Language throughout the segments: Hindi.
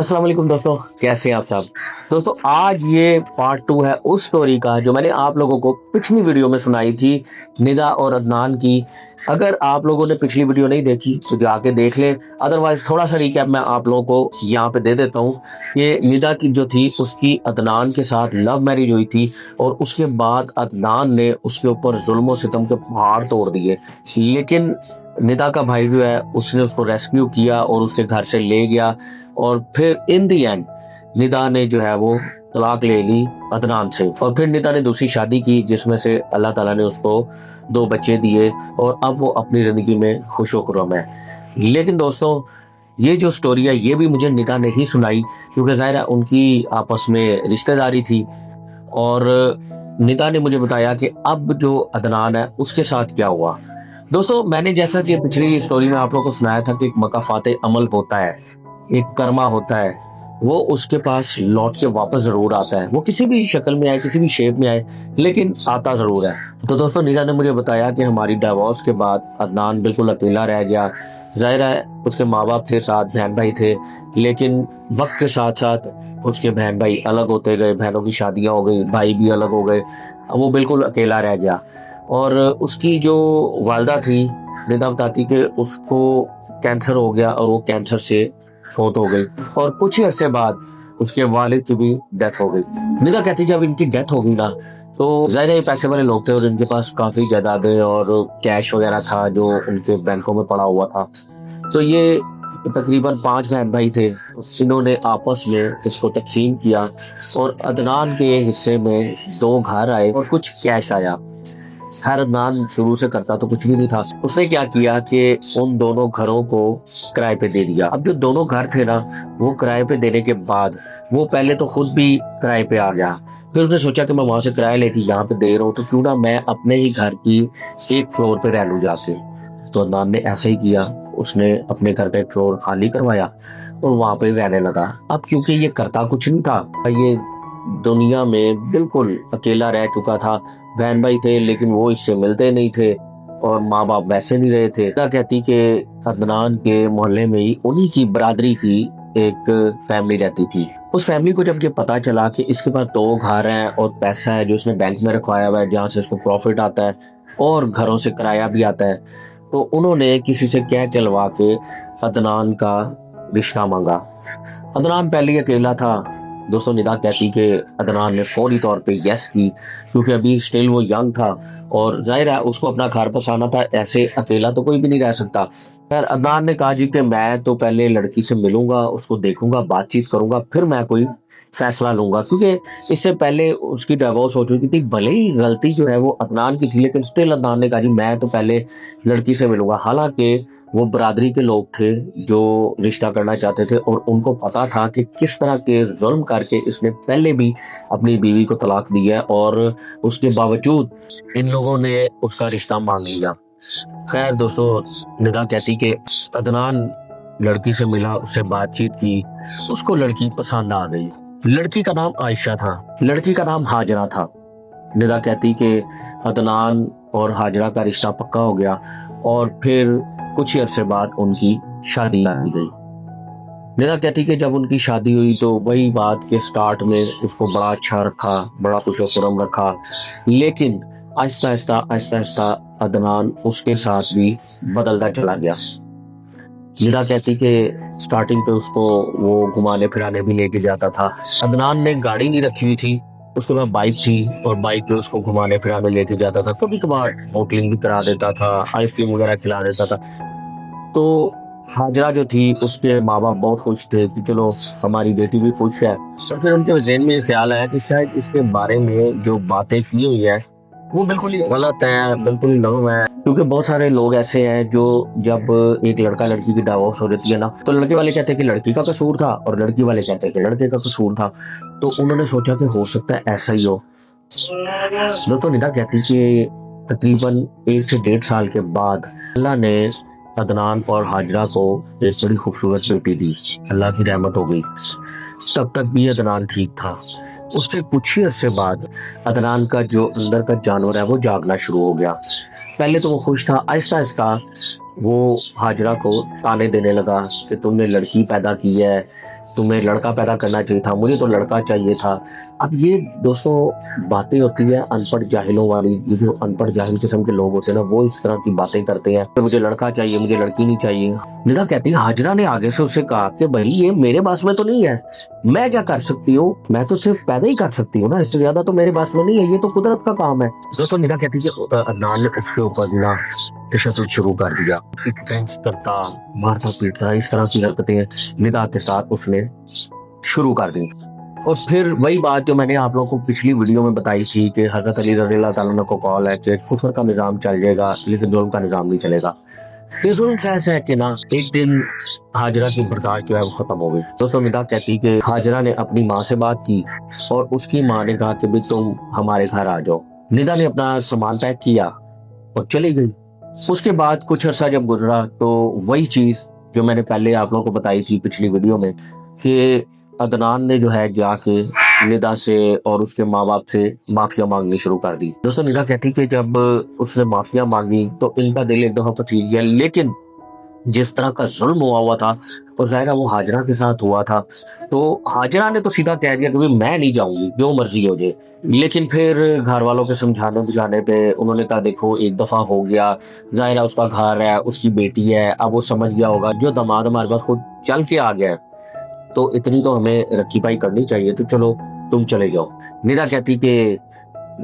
अस्सलाम वालेकुम दोस्तों, कैसे हैं आप सब। दोस्तों आज ये पार्ट 2 है उस स्टोरी का जो मैंने आप लोगों को पिछली वीडियो में सुनाई थी, निदा और अदनान की। अगर आप लोगों ने पिछली वीडियो नहीं देखी तो जाके देख लें, अदरवाइज थोड़ा सा रिकैप मैं आप लोगों को यहाँ पे दे देता हूँ। ये निदा की जो थी उसकी अदनान के साथ लव मैरिज हुई थी और उसके बाद अदनान ने उसके ऊपर जुल्म सितम के पहाड़ तोड़ दिए, लेकिन निदा का भाई जो है उसने उसको रेस्क्यू किया और उसके घर से ले गया। और फिर इन दी एंड निदा ने जो है वो तलाक ले ली अदनान से, और फिर निदा ने दूसरी शादी की जिसमें से अल्लाह ताला ने उसको 2 बच्चे दिए और अब वो अपनी जिंदगी में खुश खुर्रम है। लेकिन दोस्तों ये जो स्टोरी है ये भी मुझे निदा ने ही सुनाई, क्योंकि जाहिर है उनकी आपस में रिश्तेदारी थी। और निदा ने मुझे बताया कि अब जो अदनान है उसके साथ क्या हुआ। दोस्तों मैंने जैसा कि पिछली स्टोरी में आप लोगों को सुनाया था कि एक मकाफाते अमल होता है, एक कर्मा होता है, वो उसके पास लौट के वापस जरूर आता है। वो किसी भी शक्ल में आए, किसी भी शेप में आए, लेकिन आता जरूर है। तो दोस्तों निदा ने मुझे बताया कि हमारी डिवोर्स के बाद अदनान बिल्कुल अकेला रह गया। जाहिर है उसके माँ बाप थे, साथ बहन भाई थे, लेकिन वक्त के साथ साथ उसके बहन भाई अलग होते गए, बहनों की शादियां हो गई, भाई भी अलग हो गए। अब वो बिल्कुल अकेला रह गया। और उसकी जो वालदा थी, निदा बताती कि उसको कैंसर हो गया और वो कैंसर से फौत हो गई, और कुछ ही अरसे बाद उसके वालिद की भी डेथ हो गई। निदा कहती जब इनकी डेथ हो गई ना, तो जाहिर है ये पैसे वाले लोग थे और इनके पास काफी जायदादें और कैश वगैरह था जो उनके बैंकों में पड़ा हुआ था। तो ये तकरीबन 5 बहन भाई थे, इन्होंने आपस में इसको तकसीम किया और अदनान के हिस्से में 2 घर आए और कुछ कैश आया। खैर अदनान शुरू से करता तो कुछ भी नहीं था। उसने क्या किया कि उन दोनों घरों को किराए पे दे दिया। अब जो दोनों घर थे ना, वो किराए पे देने के बाद वो पहले तो खुद भी किराए पे आ गया। फिर उसने सोचा कि मैं वहां से किराया लेके यहाँ पे दे रहा हूँ, तो क्यों ना मैं अपने ही घर की एक फ्लोर पे रह लूँ जाके। तो अदनान ने ऐसा ही किया, उसने अपने घर का एक फ्लोर खाली करवाया और वहां पे रहने लगा। अब क्योंकि ये करता कुछ नहीं था, ये दुनिया में बिल्कुल अकेला रह चुका था। बहन भाई थे लेकिन वो इससे मिलते नहीं थे और माँ बाप वैसे नहीं रहे थे। क्या कहती कि अदनान के मोहल्ले में ही उन्हीं की बरादरी की एक फैमिली रहती थी। उस फैमिली को जब ये पता चला कि इसके पास 2 घर हैं और पैसा है जो उसने बैंक में रखवाया हुआ है, जहाँ से उसको प्रॉफिट आता है और घरों से किराया भी आता है, तो उन्होंने किसी से कह के लवा के अदनान का रिश्ता मांगा। अदनान पहले अकेला था। दोस्तों निदा कहती कि अदनान ने फौरी तौर पे यस की, क्योंकि अभी स्टिल वो यंग था और जाहिर है उसको अपना घर बसाना था, ऐसे अकेला तो कोई भी नहीं रह सकता। खैर अदनान ने कहा जी कि मैं तो पहले लड़की से मिलूंगा, उसको देखूंगा, बातचीत करूंगा, फिर मैं कोई फैसला लूंगा, क्योंकि इससे पहले उसकी डिवोर्स हो चुकी थी। भले ही गलती जो है वो अदनान की थी, लेकिन स्टिल अदनान ने कहा जी मैं तो पहले लड़की से मिलूंगा। हालांकि वो बरादरी के लोग थे जो रिश्ता करना चाहते थे और उनको पता था कि किस तरह के जुल्म करके इसने पहले भी अपनी बीवी को तलाक दिया है, और उसके बावजूद इन लोगों ने उसका रिश्ता मांग लिया। खैर दोस्तों निदा कहती कि अदनान लड़की से मिला, उससे बातचीत की, उसको लड़की पसंद आ गई। लड़की का नाम आयशा था, लड़की का नाम हाजरा था। निदा कहती कि अदनान और हाजरा का रिश्ता पक्का हो गया और फिर कुछ ही अरसे बाद उनकी शादी कर दी गई। निदा कहती कि जब उनकी शादी हुई तो वही बात के स्टार्ट में उसको बड़ा अच्छा रखा, बड़ा खुशोखुरम रखा, लेकिन आहिस्ता आहिस्ता आहिस्ता आहिस्ता अदनान उसके साथ भी बदलता चला गया। निदा कहती कि स्टार्टिंग पे उसको वो घुमाने फिराने भी लेके जाता था। अदनान ने गाड़ी नहीं रखी हुई थी, उसके पास बाइक थी और बाइक पे उसको घुमाने फिराने लेके जाता था। कभी कभार होटलिंग भी करा देता था, आइसक्रीम वगैरह खिला देता था। तो हाजरा जो थी उसके माँ बाप बहुत खुश थे कि चलो हमारी बेटी भी खुश है। तो फिर उनके जहन में ख्याल आया कि शायद इसके बारे में जो बातें की हुई है वो बिल्कुल ही गलत है, बिल्कुल ही नरम है। क्योंकि बहुत सारे लोग ऐसे हैं जो जब एक लड़का लड़की की डिवोर्स हो जाती है ना, तो लड़के वाले कहते हैं कि लड़की का कसूर था और लड़की वाले कहते हैं कि लड़के का कसूर था। तो उन्होंने सोचा कि हो सकता है ऐसा ही हो। दोस्तों निदा कहती कि तकरीबन 1 से 1.5 साल के बाद अल्लाह ने अदनान और हाजरा को एक बड़ी खूबसूरत बेटी दी। अल्लाह की रहमत हो गई। तब तक भी अदनान ठीक था। उसके कुछ ही अरसे बाद अदनान का जो अंदर का जानवर है वो जागना शुरू हो गया। पहले तो वो खुश था, आहिस्ता आहिस्ता वो हाजरा को ताने देने लगा कि तुमने लड़की पैदा की है, तुम्हें लड़का पैदा करना चाहिए था, मुझे तो लड़का चाहिए था। अब ये दोस्तों बातें होती है अनपढ़ जाहिलों वाली। ये जो अनपढ़ जाहिल किस्म के लोग होते हैं ना, वो इस तरह की बातें करते हैं तो मुझे लड़का चाहिए, मुझे लड़की नहीं चाहिए। निदा कहती है, हाजरा ने आगे से उससे कहा कि भाई ये मेरे पास में तो नहीं है, मैं क्या कर सकती हूँ, मैं तो सिर्फ पैदा ही कर सकती हूँ ना, इससे ज्यादा तो मेरे पास में नहीं है, ये तो कुदरत का काम है। दोस्तों निदा कहती है अदनान ने उसके ऊपर ना तशद्दुद शुरू कर दिया, करता मारता पीटता इस तरह की हरकतें निदा के साथ उसने शुरू कर दी। और फिर वही बात जो मैंने आप लोगों को पिछली वीडियो में बताई थी कि हज़रत अली रज़ियल्लाहु ताला अन्हु को कॉल है कि कुफर का निज़ाम चल जाएगा लेकिन जुल्म का निज़ाम नहीं चलेगा। ये जुल्म कैसे है कि ना एक दिन हाजरा की बर्दाश्त जो है वो खत्म हो गई। दोस्तों निदा कहती कि हाजरा ने अपनी माँ से बात की और उसकी माँ ने कहा कि भाई तुम हमारे घर आ जाओ। निदा ने अपना सामान पैक किया और चली गई। उसके बाद कुछ अर्सा जब गुजरा तो वही चीज जो मैंने पहले आप लोगों को बताई थी पिछली वीडियो में कि अदनान ने जो है जाके निदा से और उसके माँ बाप से माफिया मांगनी शुरू कर दी। दोस्तों निदा कहती कि जब उसने माफिया मांगी तो इनका दिल एक दफा पचीज गया, लेकिन जिस तरह का जुल्म हुआ था और ज़ाहिर वो हाजरा के साथ हुआ था, तो हाजरा ने तो सीधा कह दिया कि भाई मैं नहीं जाऊंगी, जो मर्जी हो जाए। लेकिन फिर घर वालों के समझाने बुझाने पे उन्होंने कहा देखो एक दफा हो गया, ज़ाहिर उसका घर है, उसकी बेटी है, अब वो समझ गया होगा, जो दामाद हमारे पास खुद चल के आ गया है तो इतनी तो हमें रखी पाई करनी चाहिए, तो चलो तुम चले जाओ। निदा कहती कि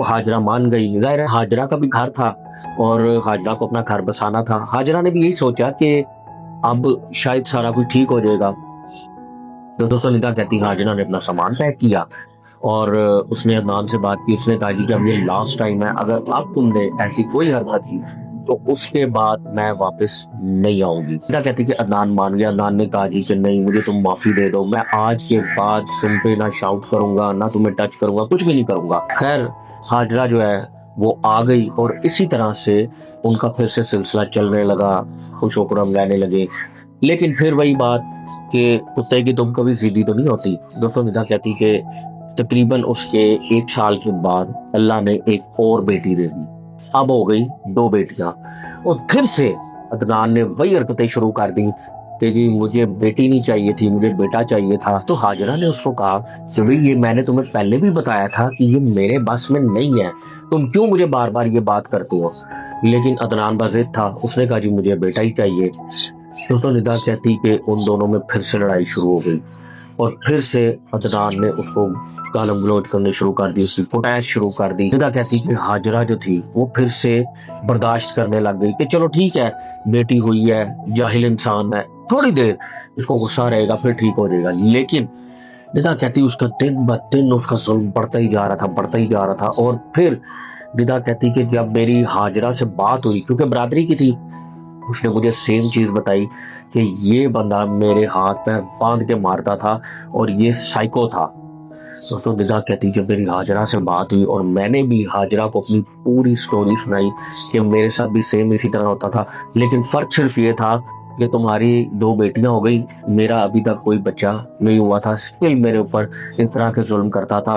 हाजरा मान गई। ज़ाहिर है हाजरा का भी घर था और हाजरा को अपना घर बसाना था। हाजरा ने भी यही सोचा कि अब शायद सारा कुछ ठीक हो जाएगा। तो दोस्तों निदा कहती हाजरा ने अपना सामान पैक किया और उसने अदनान से बात की। उसने कहा जी कि अब ये लास्ट टाइम है, अगर अब तुमने ऐसी कोई हरकत की तो उसके बाद मैं वापस नहीं आऊंगी। निदा कहती कि अदनान मान गया। अदनान ने कहा जी कि नहीं, मुझे तुम माफी दे दो, मैं आज के बाद तुम पे ना शाउट करूंगा, ना तुम्हें टच करूंगा, कुछ भी नहीं करूंगा। खैर हाजरा जो है वो आ गई और इसी तरह से उनका फिर से सिलसिला चलने लगा, खुश होकर हम रहने लगे। लेकिन फिर वही बात कि कुत्ते की तुम कभी जिद्दी तो नहीं होती। दोस्तों निदा कहती कि तकरीबन उसके 1 साल के बाद अल्लाह ने एक और बेटी दे दी, अब हो गई 2 बेटियां। और फिर से अदनान ने वही हरकतें शुरू कर दी कि जी मुझे बेटी नहीं चाहिए थी, मुझे बेटा चाहिए था। तो हाजरा ने उसको कहा कि भाई ये मैंने तुम्हें पहले भी बताया था कि ये मेरे बस में नहीं है, तुम क्यों मुझे बार बार ये बात करते हो। लेकिन अदनान बाजिद था, उसने कहा जी मुझे बेटा ही चाहिए। दोस्तों निदा कहती कि उन दोनों में फिर से लड़ाई शुरू हो गई और फिर से अदनान ने उसको गालम गलौज करने शुरू कर दी, उसकी कुटैश शुरू कर दी। निदा कहती कि हाजरा जो थी वो फिर से बर्दाश्त करने लग गई कि चलो ठीक है, बेटी हुई है, जाहिल इंसान है, थोड़ी देर इसको गुस्सा रहेगा फिर ठीक हो जाएगा। लेकिन निदा कहती उसका दिन ब दिन उसका जुल्म बढ़ता ही जा रहा था, बढ़ता ही जा रहा था। और फिर निदा कहती कि जब मेरी हाजरा से बात हुई, क्योंकि बरादरी की थी, उसने मुझे सेम चीज बताई कि ये बंदा मेरे हाथ पैर बांध के मारता था और ये साइको था। दोस्तों निदा कहती जब मेरी हाजरा से बात हुई और मैंने भी हाजरा को अपनी पूरी स्टोरी सुनाई कि मेरे साथ भी सेम इसी तरह होता था, लेकिन फर्क सिर्फ ये था कि तुम्हारी 2 बेटियां हो गई, मेरा अभी तक कोई बच्चा नहीं हुआ था, स्टिल मेरे ऊपर इस तरह के जुल्म करता था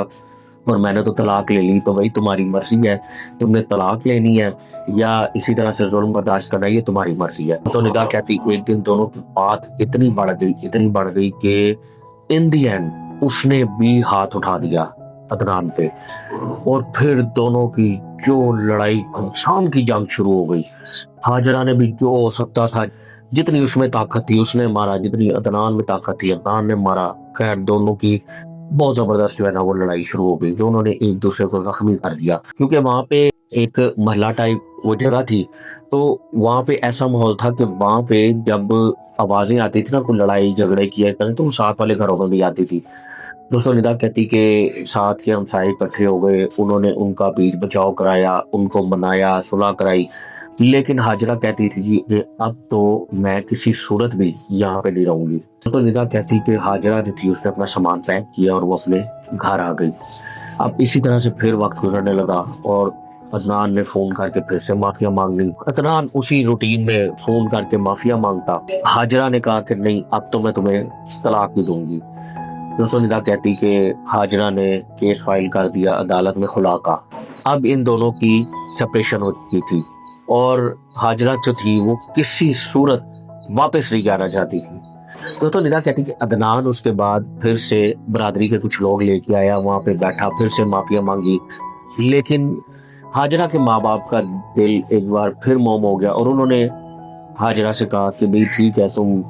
और मैंने तो तलाक ले ली। तो भाई तुम्हारी मर्जी है, तुमने तलाक लेनी है या इसी तरह से जुल्म बर्दाश्त करना है, ये तुम्हारी मर्जी है। तो निदा कहती एक दिन दोनों की बात इतनी बढ़ गई कि इन दी एंड उसने भी हाथ उठा दिया अदनान पे और फिर दोनों की जो लड़ाई घमसान की जंग शुरू हो गई। हाजरा ने भी जो हो सकता था, जितनी उसमें ताकत थी उसने मारा, जितनी अदनान में ताकत थी अदनान ने मारा। खैर दोनों की बहुत जबरदस्त जो है ना वो लड़ाई शुरू हो गई, दोनों ने एक दूसरे को जख्मी कर दिया। क्योंकि वहां पे एक महला टाइप वो जगह थी, तो वहां पे ऐसा माहौल था कि वहां पे जब आवाजें आती थी ना, कोई लड़ाई झगड़े किया करें, तो साथ वाले घरों में भी आती थी। दोस्तों निदा कहती के साथ के हमसाये इकट्ठे हो गए, उन्होंने उनका बीच बचाव कराया, उनको मनाया, सुलह कराई। लेकिन हाजरा कहती थी कि अब तो मैं किसी सूरत भी यहाँ पे नहीं रहूंगी। तो निदा कहती कि हाजरा जो थी उसने अपना सामान पैक किया और वो अपने घर आ गई। अब इसी तरह से फिर वक्त गुजरने लगा और अदनान ने फोन करके फिर से माफिया मांग ली। अदनान उसी रूटीन में फोन करके माफिया मांगता। हाजरा ने कहा कि नहीं, अब तो मैं तुम्हें तलाक भी दूंगी। दोस्तों निदा कहती कि हाजरा ने केस फाइल कर दिया अदालत में खुला का। अब इन दोनों की सेपरेशन हो चुकी थी और हाजरा जो थी वो किसी सूरत वापस नहीं जाना चाहती थी। तो निदा कहती कि अदनान उसके बाद फिर से बरादरी के कुछ लोग लेके आया, वहां पे बैठा, फिर से माफिया मांगी। लेकिन हाजरा के माँ बाप का दिल एक बार फिर मोम हो गया और उन्होंने हाजरा से कहा कि भाई ठीक है, तुम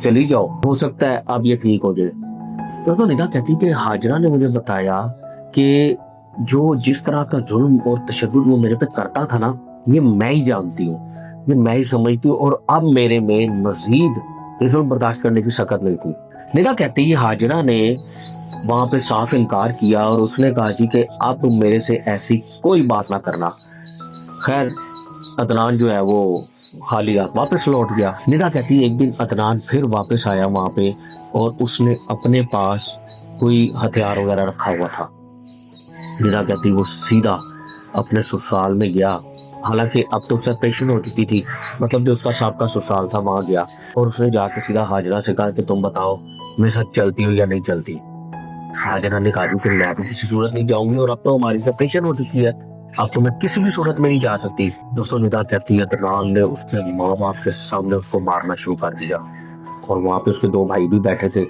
चली जाओ, हो सकता है अब ये ठीक हो जाए। तो निदा कहती कि हाजरा ने मुझे बताया कि जो जिस तरह का जुल्म और तशद्दुद वो मेरे पे करता था ना, ये मैं ही जानती हूँ, ये मैं ही समझती हूँ, और अब मेरे में मजीद ये जुल्म बर्दाश्त करने की सकत नहीं थी। निदा कहती है हाजरा ने वहां पे साफ इनकार किया और उसने कहा जी कि अब तुम मेरे से ऐसी कोई बात ना करना। खैर अदनान जो है वो खाली हाथ वापस लौट गया। निदा कहती है एक दिन अदनान फिर वापस आया वहां पे और उसने अपने पास कोई हथियार वगैरह रखा हुआ था। निदा कहती वो सीधा अपने ससुराल में गया, हालांकि अब तो सेपरेशन हो चुकी थी, मतलब जो उसका साहब का ससुराल था वहां गया और उसने जाके सीधा हाजरा से कहा कि तुम बताओ मेरे साथ चलती हो या नहीं चलती। हाजरा ने कहा कि मैं तो किसी सूरत नहीं जाऊंगी और अब तो हमारी सेपरेशन हो चुकी है, अब तो मैं किसी भी सूरत में नहीं जा सकती। दोस्तों निदा कहती है अदनान ने उसके माँ बाप के सामने उसको मारना शुरू कर दिया और वहां पे उसके दो भाई भी बैठे थे।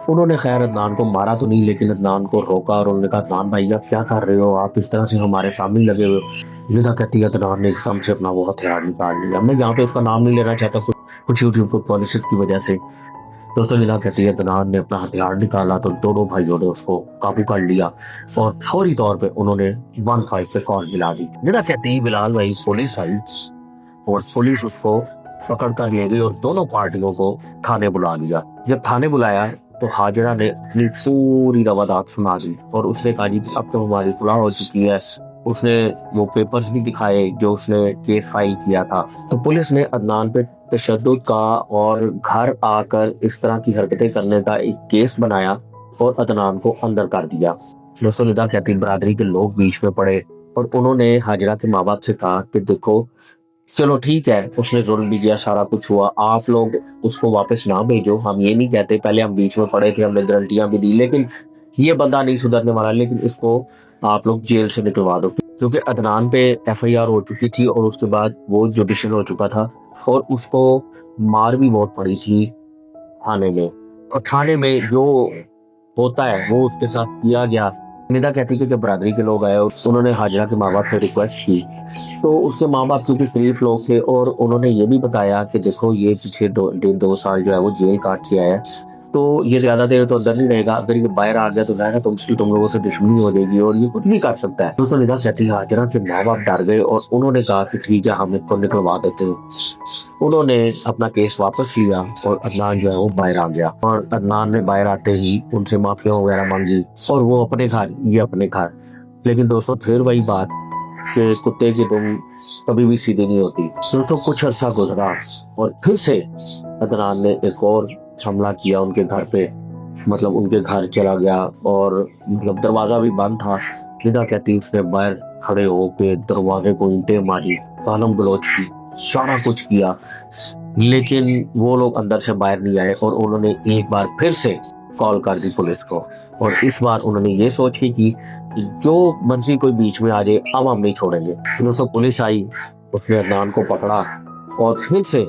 उन्होंने खैर अदनान को मारा तो नहीं, लेकिन अदनान को रोका और उन्होंने कहा अदनान भाई आप क्या कर रहे हो, आप इस तरह से हमारे सामने लगे हुए हो। निदा कहती है अदनान ने एकदम से अपना वो हथियार निकाल लिया। मैं यहाँ पे उसका नाम नहीं लेना चाहता कुछ यूट्यूब पर पॉलिसी की वजह से। दोस्तों निदा कहती है अदनान ने अपना हथियार निकाला तो दोनों भाइयों ने उसको काबू कर लिया और फौरी तौर पे उन्होंने 15 पे कॉल मिला दी। निदा कहती है बिलाल भाई पुलिस आई और पुलिस उसको पकड़ कर ले गई और दोनों पार्टियों को थाने बुला लिया। जब थाने बुलाया तो हाजरा ने अपनी पूरी रवादात सुना दी और उसने कहा जी अब तो हमारी सुलह हो चुकी है। उसने वो पेपर्स भी दिखाए जो उसने केस फाइल किया था। तो पुलिस ने अदनान पे तशद्दुद का और घर आकर इस तरह की हरकतें करने का एक केस बनाया और अदनान को अंदर कर दिया। दोस्तों निदा कहती बरादरी के लोग बीच में पड़े और उन्होंने हाजरा के माँ बाप से कहा कि देखो चलो ठीक है, उसने जुल्म भी किया, सारा कुछ हुआ, आप लोग उसको वापस ना भेजो, हम ये नहीं कहते, पहले हम बीच में पड़े थे, हमने गारंटियां भी दी, लेकिन ये बंदा नहीं सुधरने वाला, लेकिन इसको आप लोग जेल से निकलवा दो। क्योंकि अदनान पे एफआईआर हो चुकी थी और उसके बाद वो जुडिशियल हो चुका था और उसको मार भी बहुत पड़ी थी थाने में, और थाने में जो होता है वो उसके साथ किया गया। निदा कहती है कि जब बरादरी के लोग आए और उन्होंने हाजरा के माँ बाप से रिक्वेस्ट की तो उसके माँ बाप क्योंकि शरीफ लोग थे और उन्होंने ये भी बताया कि देखो ये पीछे 2 साल जो है वो जेल काट के आया है, तो ये ज्यादा देर तो अंदर नहीं रहेगा, अगर ये बाहर आ गया तो जाएगा तुम लोगों से दुश्मनी हो जाएगी और ये कुछ नहीं कर सकता है। दोस्तों निदा कहती है हाजरा के माँ बाप डर गए और उन्होंने कहा कि ठीक है हम इसको निकलवा देते हैं। उन्होंने अपना केस वापस लिया और अदनान जो है वो बाहर आ गया और अदनान ने बाहर आते ही उनसे माफिया वगैरह मांगी और वो अपने घर, ये अपने घर। लेकिन दोस्तों फिर वही बात कि कुत्ते की दुम कभी भी सीधी नहीं होती। दोस्तों कुछ अर्सा गुजरा और फिर से अदनान ने एक और हमला किया उनके घर पे, मतलब उनके घर चला गया और मतलब दरवाजा भी बंद था। निदा कहती उसने बाहर खड़े होके दरवाजे को ईंटें मारी, गालम गलौज की, सारा कुछ किया, लेकिन वो लोग अंदर से बाहर नहीं आए और उन्होंने एक बार फिर से कॉल कर दी पुलिस को और इस बार उन्होंने ये सोच की कि जो मर्जी कोई बीच में आ जाए अब हम नहीं छोड़ेंगे। दोस्तों पुलिस आई, उसने अदनान को पकड़ा और फिर से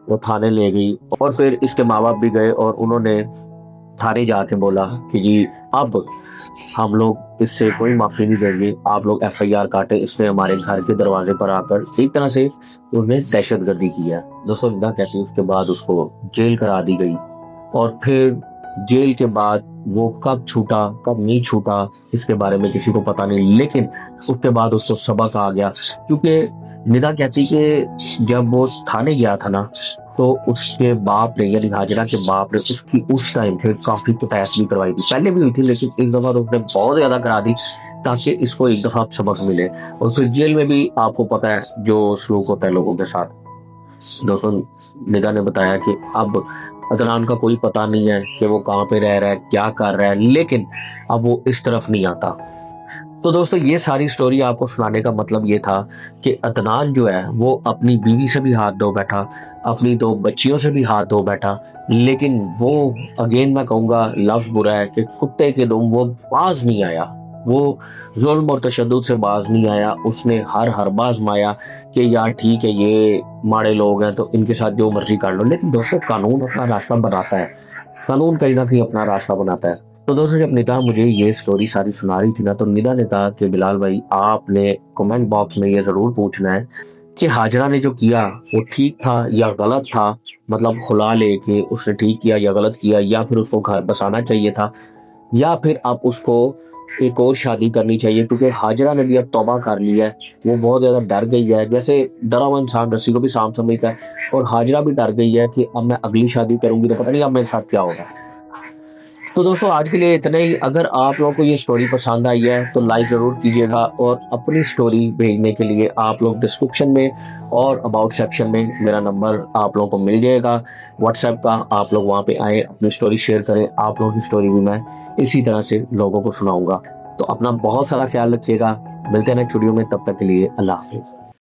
वो थाने ले गई और फिर इसके माँ बाप भी गए और उन्होंने थाने जाके बोला कि जी अब हम लोग इससे कोई माफी नहीं देंगे, आप लोग एफआईआर काटे, इसने हमारे घर के दरवाजे पर आकर एक तरह से उन्हें दहशतगर्दी की है। दोस्तों निदा कहती है उसके बाद उसको जेल करा दी गई और फिर जेल के बाद वो कब छूटा कब नहीं छूटा इसके बारे में किसी को पता नहीं, लेकिन उसके बाद उसको सबक आ गया। क्योंकि निदा कहती कि जब वो थाने गया था ना तो उसके बाप ने यानी हाजरा के बाप ने उसकी उस टाइम फिर काफी तैस भी करवाई थी, पहले भी हुई थी लेकिन इस दफा तो उसने बहुत ज्यादा करा दी ताकि इसको एक दफा सबक मिले। और फिर जेल में भी आपको पता है जो सलूक होता है लोगों के साथ। दोस्तों निदा ने बताया कि अब अदनान का कोई पता नहीं है कि वो कहाँ पे रह रहा है, क्या कर रहा है, लेकिन अब वो इस तरफ नहीं आता। तो दोस्तों ये सारी स्टोरी आपको सुनाने का मतलब ये था कि अदनान जो है वो अपनी बीवी से भी हाथ धो बैठा, अपनी 2 बच्चियों से भी हाथ धो बैठा, लेकिन वो अगेन मैं कहूँगा लफ्ज बुरा है कि कुत्ते के दुम वो बाज नहीं आया, वो जुल्म और तशद्दुद से बाज नहीं आया। उसने हर बार आजमाया कि यार ठीक है ये माड़े लोग हैं तो इनके साथ जो मर्जी कर लो, लेकिन दोस्तों कानून अपना रास्ता बनाता है, कानून कहीं ना कहीं अपना रास्ता बनाता है। तो दोस्तों जब निदा मुझे ये स्टोरी सारी सुना रही थी ना, तो निदा ने कहा कि बिलाल भाई आपने कमेंट बॉक्स में ये जरूर पूछना है कि हाजरा ने जो किया वो ठीक था या गलत था, मतलब खुला लेके उसने ठीक किया या गलत किया, या फिर उसको घर बसाना चाहिए था, या फिर आप उसको एक और शादी करनी चाहिए, क्योंकि हाजरा ने भी अब तौबा कर लिया है, वो बहुत ज़्यादा डर गई है, जैसे डरा हुआ इंसान रस्सी को भी सांप समझता है, और हाजरा भी डर गई है कि अब मैं अगली शादी करूंगी तो पता नहीं अब मेरे साथ क्या होगा। तो दोस्तों आज के लिए इतना ही। अगर आप लोगों को ये स्टोरी पसंद आई है तो लाइक ज़रूर कीजिएगा, और अपनी स्टोरी भेजने के लिए आप लोग डिस्क्रिप्शन में और अबाउट सेक्शन में मेरा नंबर आप लोगों को मिल जाएगा व्हाट्सएप का, आप लोग वहाँ पे आए अपनी स्टोरी शेयर करें, आप लोगों की स्टोरी भी मैं इसी तरह से लोगों को सुनाऊंगा। तो अपना बहुत सारा ख्याल रखिएगा, मिलते हैं नेक्स्ट वीडियो में, तब तक के लिए अल्लाह हाफिज़।